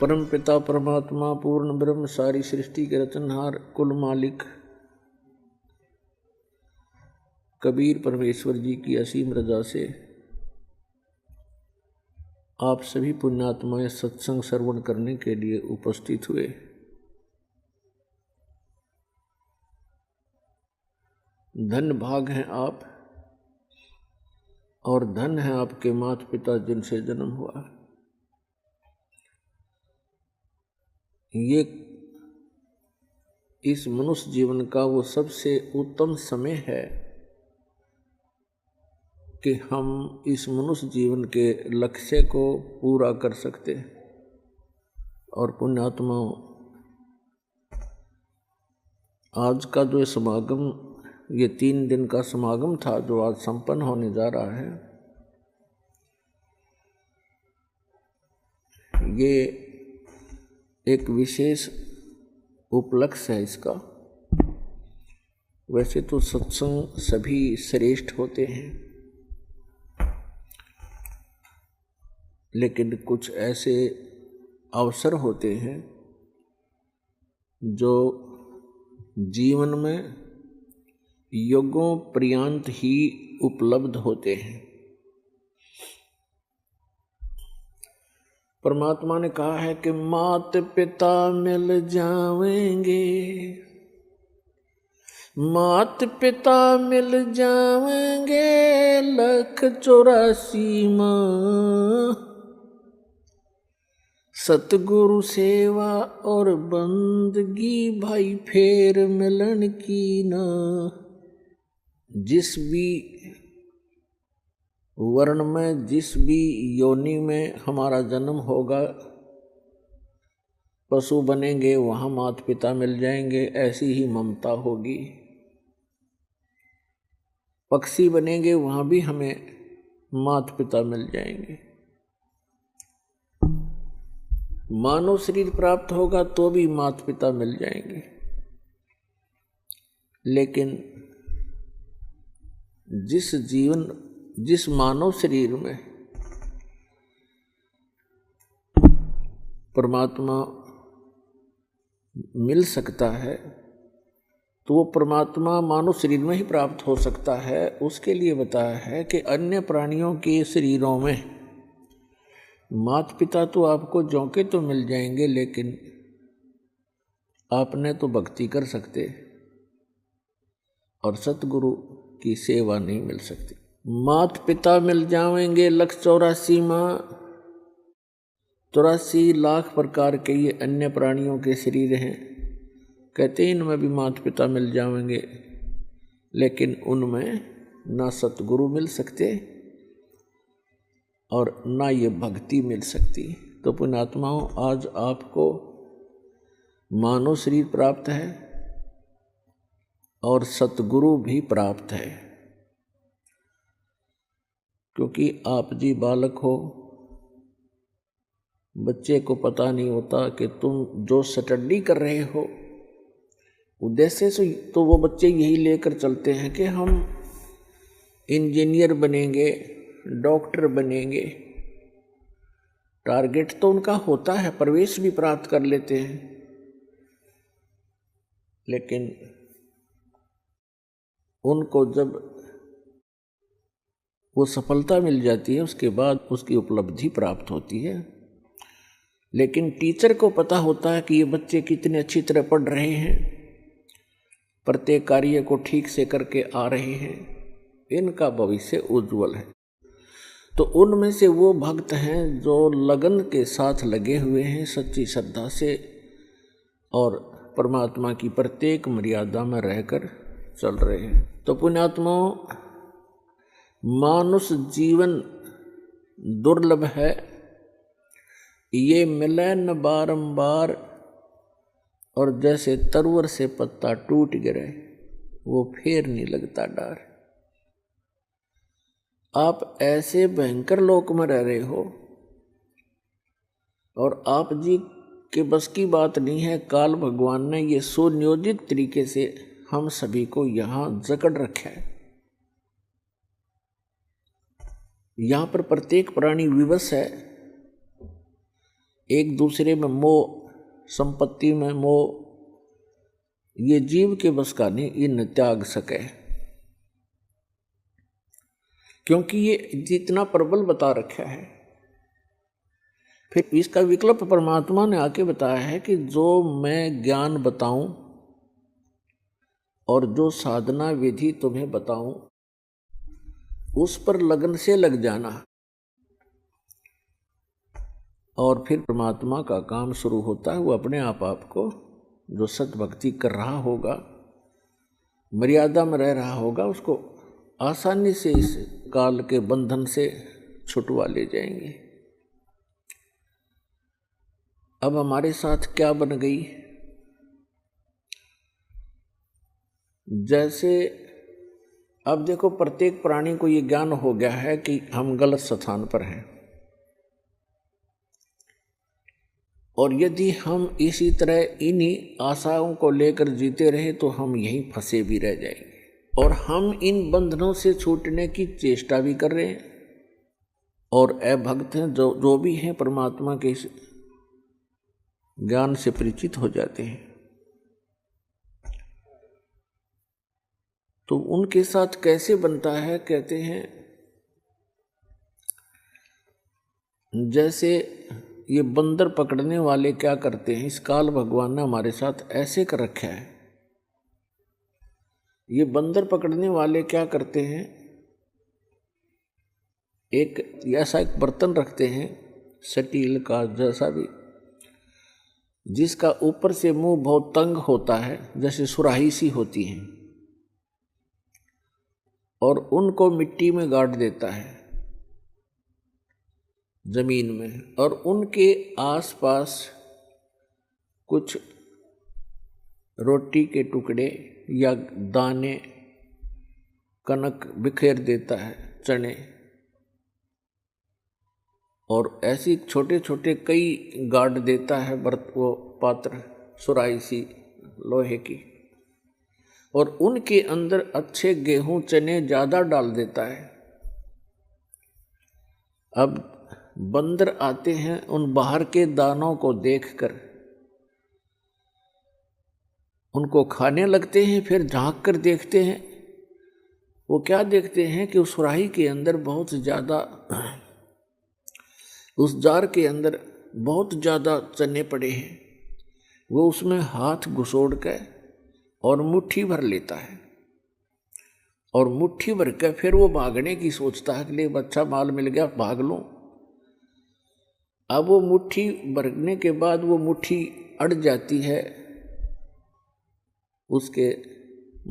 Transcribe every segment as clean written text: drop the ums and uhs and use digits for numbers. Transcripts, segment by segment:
परम पिता परमात्मा पूर्ण ब्रह्म सारी सृष्टि के रचनहार कुल मालिक कबीर परमेश्वर जी की असीम रजा से आप सभी पुण्यात्माएं सत्संग श्रवण करने के लिए उपस्थित हुए। धन भाग हैं आप और धन है आपके माता पिता जिनसे जन्म हुआ। ये इस मनुष्य जीवन का वो सबसे उत्तम समय है कि हम इस मनुष्य जीवन के लक्ष्य को पूरा कर सकते हैं। और पुण्यात्माओं, आज का जो समागम, ये 3 दिन का समागम था जो आज संपन्न होने जा रहा है, ये एक विशेष उपलक्ष्य है इसका। वैसे तो सत्संग सभी श्रेष्ठ होते हैं, लेकिन कुछ ऐसे अवसर होते हैं जो जीवन में युगों पर्यंत ही उपलब्ध होते हैं। परमात्मा ने कहा है कि मात पिता मिल जावेंगे, मात पिता मिल जावेंगे 184 माँ, सतगुरु सेवा और बंदगी भाई फेर मिलन की ना। जिस भी वर्ण में, जिस भी योनि में हमारा जन्म होगा, पशु बनेंगे वहाँ माता पिता मिल जाएंगे, ऐसी ही ममता होगी। पक्षी बनेंगे वहाँ भी हमें माता पिता मिल जाएंगे। मानव शरीर प्राप्त होगा तो भी माता पिता मिल जाएंगे। लेकिन जिस मानव शरीर में परमात्मा मिल सकता है तो वो परमात्मा मानव शरीर में ही प्राप्त हो सकता है। उसके लिए बताया है कि अन्य प्राणियों के शरीरों में माता पिता तो आपको जौके तो मिल जाएंगे, लेकिन आपने तो भक्ति कर सकते और सतगुरु की सेवा नहीं मिल सकती। माता पिता मिल जाएंगे 184 माँ, 84 लाख प्रकार के ये अन्य प्राणियों के शरीर हैं। कहते हैं इनमें भी माता पिता मिल जाएंगे, लेकिन उनमें ना सतगुरु मिल सकते और ना ये भक्ति मिल सकती। तो पुण्यात्माओं, आज आपको मानव शरीर प्राप्त है और सतगुरु भी प्राप्त है, क्योंकि आप जी बालक हो। बच्चे को पता नहीं होता कि तुम जो स्टडी कर रहे हो उद्देश्य से, तो वो बच्चे यही लेकर चलते हैं कि हम इंजीनियर बनेंगे, डॉक्टर बनेंगे। टारगेट तो उनका होता है, प्रवेश भी प्राप्त कर लेते हैं, लेकिन उनको जब वो सफलता मिल जाती है उसके बाद उसकी उपलब्धि प्राप्त होती है। लेकिन टीचर को पता होता है कि ये बच्चे कितने अच्छी तरह पढ़ रहे हैं, प्रत्येक कार्य को ठीक से करके आ रहे हैं, इनका भविष्य उज्जवल है। तो उनमें से वो भक्त हैं जो लगन के साथ लगे हुए हैं, सच्ची श्रद्धा से, और परमात्मा की प्रत्येक मर्यादा में रहकर चल रहे हैं। तो पुण्यात्माओं, मानुष जीवन दुर्लभ है, ये मिले न बारंबार, और जैसे तरवर से पत्ता टूट गिरे वो फिर नहीं लगता डार। आप ऐसे भयंकर लोक में रह रहे हो और आप जी के बस की बात नहीं है। काल भगवान ने ये सुनियोजित तरीके से हम सभी को यहाँ जकड़ रखा है। यहाँ पर प्रत्येक प्राणी विवश है। एक दूसरे में मोह, संपत्ति में मोह, ये जीव के बस का नहीं, इन त्याग सके, क्योंकि ये जितना प्रबल बता रखा है। फिर इसका विकल्प परमात्मा ने आके बताया है कि जो मैं ज्ञान बताऊं और जो साधना विधि तुम्हें बताऊं उस पर लगन से लग जाना, और फिर परमात्मा का काम शुरू होता है। वो अपने आप आपको जो सत भक्ति कर रहा होगा, मर्यादा में रह रहा होगा, उसको आसानी से इस काल के बंधन से छुटवा ले जाएंगे। अब हमारे साथ क्या बन गई, जैसे अब देखो प्रत्येक प्राणी को ये ज्ञान हो गया है कि हम गलत स्थान पर हैं, और यदि हम इसी तरह इन्हीं आशाओं को लेकर जीते रहे तो हम यहीं फंसे भी रह जाएंगे, और हम इन बंधनों से छूटने की चेष्टा भी कर रहे हैं, और अभक्त हैं जो भी हैं परमात्मा के ज्ञान से परिचित हो जाते हैं, तो उनके साथ कैसे बनता है। कहते हैं जैसे ये बंदर पकड़ने वाले क्या करते हैं, इस काल भगवान ने हमारे साथ ऐसे कर रखा है। ये बंदर पकड़ने वाले क्या करते हैं, एक ऐसा एक बर्तन रखते हैं स्टील का जैसा भी, जिसका ऊपर से मुंह बहुत तंग होता है, जैसे सुराही सी होती है, और उनको मिट्टी में गाड़ देता है जमीन में, और उनके आसपास कुछ रोटी के टुकड़े या दाने कनक बिखेर देता है, चने, और ऐसी छोटे छोटे कई गाड़ देता है वो पात्र, सुराही सी लोहे की, और उनके अंदर अच्छे गेहूं चने ज़्यादा डाल देता है। अब बंदर आते हैं, उन बाहर के दानों को देखकर उनको खाने लगते हैं, फिर झांक कर देखते हैं, वो क्या देखते हैं कि उस सुराही के अंदर बहुत ज़्यादा, उस जार के अंदर बहुत ज़्यादा चने पड़े हैं। वो उसमें हाथ घुसोड़ के और मुट्ठी भर लेता है, और मुट्ठी भर के फिर वो भागने की सोचता है कि ले अच्छा माल मिल गया, भाग लूं। अब वो मुट्ठी भरने के बाद वो मुट्ठी अड़ जाती है उसके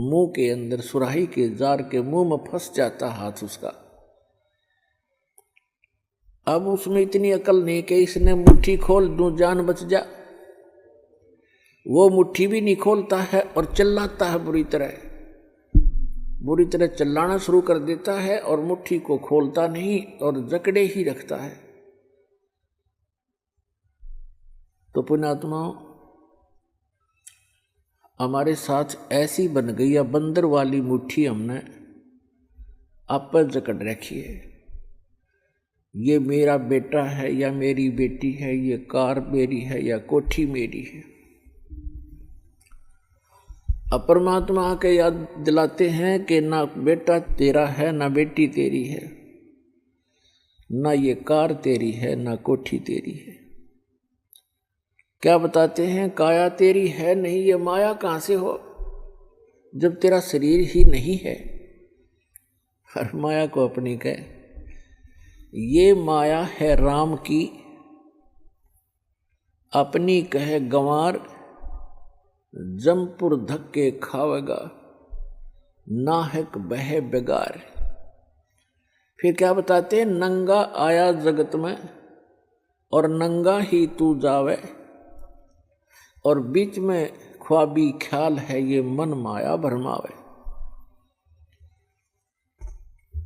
मुंह के अंदर, सुराही के जार के मुंह में फंस जाता हाथ उसका। अब उसमें इतनी अकल नहीं कि इसने मुट्ठी खोल दूं जान बच जा, वो मुट्ठी भी नहीं खोलता है और चिल्लाता है बुरी तरह चिल्लाना शुरू कर देता है, और मुट्ठी को खोलता नहीं और जकड़े ही रखता है। तो पुण्यात्माओं, हमारे साथ ऐसी बन गई या बंदर वाली मुट्ठी हमने आप पर जकड़ रखी है। ये मेरा बेटा है या मेरी बेटी है, ये कार मेरी है या कोठी मेरी है। अब परमात्मा आके याद दिलाते हैं कि ना बेटा तेरा है, ना बेटी तेरी है, ना ये कार तेरी है, ना कोठी तेरी है। क्या बताते हैं, काया तेरी है नहीं, ये माया कहाँ से हो जब तेरा शरीर ही नहीं है। हर माया को अपनी कहे, ये माया है राम की, अपनी कहे गंवार, जमपुर धक्के खावेगा, नाहक बहे बेगार। फिर क्या बताते हैं, नंगा आया जगत में और नंगा ही तू जावे, और बीच में ख्वाबी ख्याल है ये मन माया भरमावे।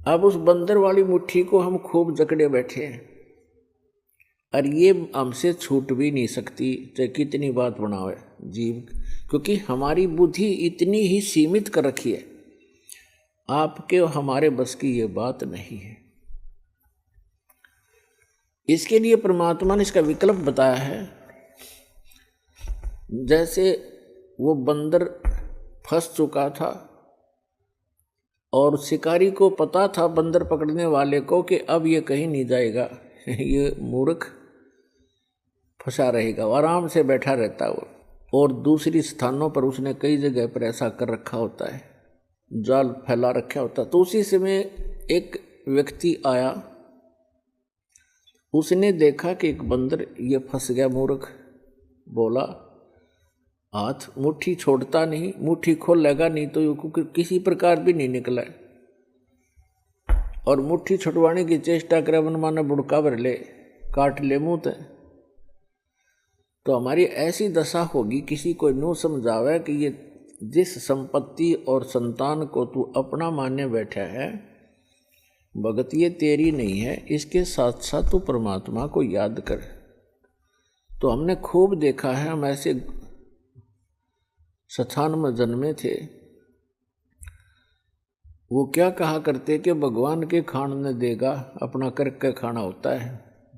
अब उस बंदर वाली मुट्ठी को हम खूब जकड़े बैठे हैं, और ये हमसे छूट भी नहीं सकती, चाहे कितनी बात बनावे जीव, क्योंकि हमारी बुद्धि इतनी ही सीमित कर रखी है। आपके और हमारे बस की ये बात नहीं है। इसके लिए परमात्मा ने इसका विकल्प बताया है। जैसे वो बंदर फंस चुका था और शिकारी को पता था, बंदर पकड़ने वाले को, कि अब ये कहीं नहीं जाएगा, ये मूर्ख फंसा रहेगा, आराम से बैठा रहता वो। और दूसरी स्थानों पर उसने कई जगह पर ऐसा कर रखा होता है, जाल फैला रखा होता है। तो उसी समय एक व्यक्ति आया, उसने देखा कि एक बंदर ये फंस गया, मूर्ख। बोला, हाथ मुट्ठी छोड़ता नहीं, मुट्ठी खोल लेगा नहीं तो ये किसी प्रकार भी नहीं निकला है। और मुट्ठी छुड़वाने की चेष्टा करे, मन माने बुड़का भर ले, काट ले मुँह ते। तो हमारी ऐसी दशा होगी, किसी को यूँ समझावे कि ये जिस संपत्ति और संतान को तू अपना मानने बैठा है, भगत ये तेरी नहीं है, इसके साथ साथ तू परमात्मा को याद कर। तो हमने खूब देखा है, हम ऐसे स्थान में जन्मे थे, वो क्या कहा करते कि भगवान के खान ने देगा, अपना करके खाना होता है,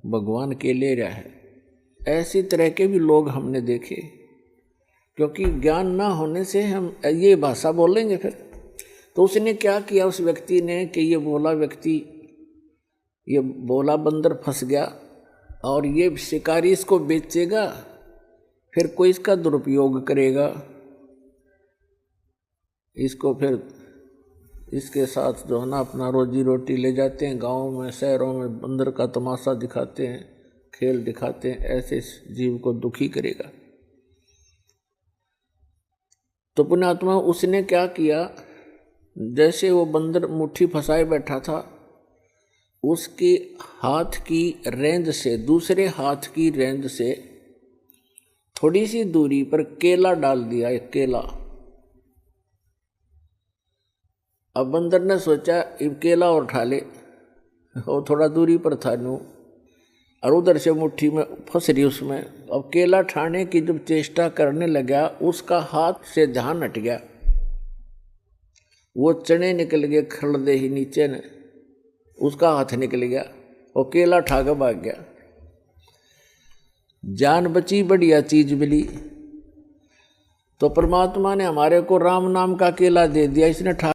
भगवान के ले रहा है। ऐसी तरह के भी लोग हमने देखे, क्योंकि ज्ञान ना होने से हम ये भाषा बोलेंगे फिर। तो उसने क्या किया उस व्यक्ति ने कि ये बोला बंदर फंस गया और ये शिकारी इसको बेचेगा, फिर कोई इसका दुरुपयोग करेगा, इसको फिर इसके साथ जो है ना अपना रोजी रोटी ले जाते हैं, गाँव में शहरों में बंदर का तमाशा दिखाते हैं, खेल दिखाते हैं, ऐसे जीव को दुखी करेगा। तो पुण्यात्मा उसने क्या किया, जैसे वो बंदर मुट्ठी फंसाए बैठा था, उसके हाथ की रेंज से दूसरे हाथ की रेंज से थोड़ी सी दूरी पर केला डाल दिया, एक केला। अब बंदर ने सोचा केला और उठा ले, और थोड़ा दूरी पर था नू, और उधर से मुट्ठी में फंस रही उसमें। अब केला ठाने की जब चेष्टा करने लगा, उसका हाथ से ध्यान हट गया, वो चने निकल गए खड़दे ही नीचे ने, उसका हाथ निकल गया और केला ठा के भाग गया। जान बची, बढ़िया चीज मिली। तो परमात्मा ने हमारे को राम नाम का केला दे दिया, इसने ठा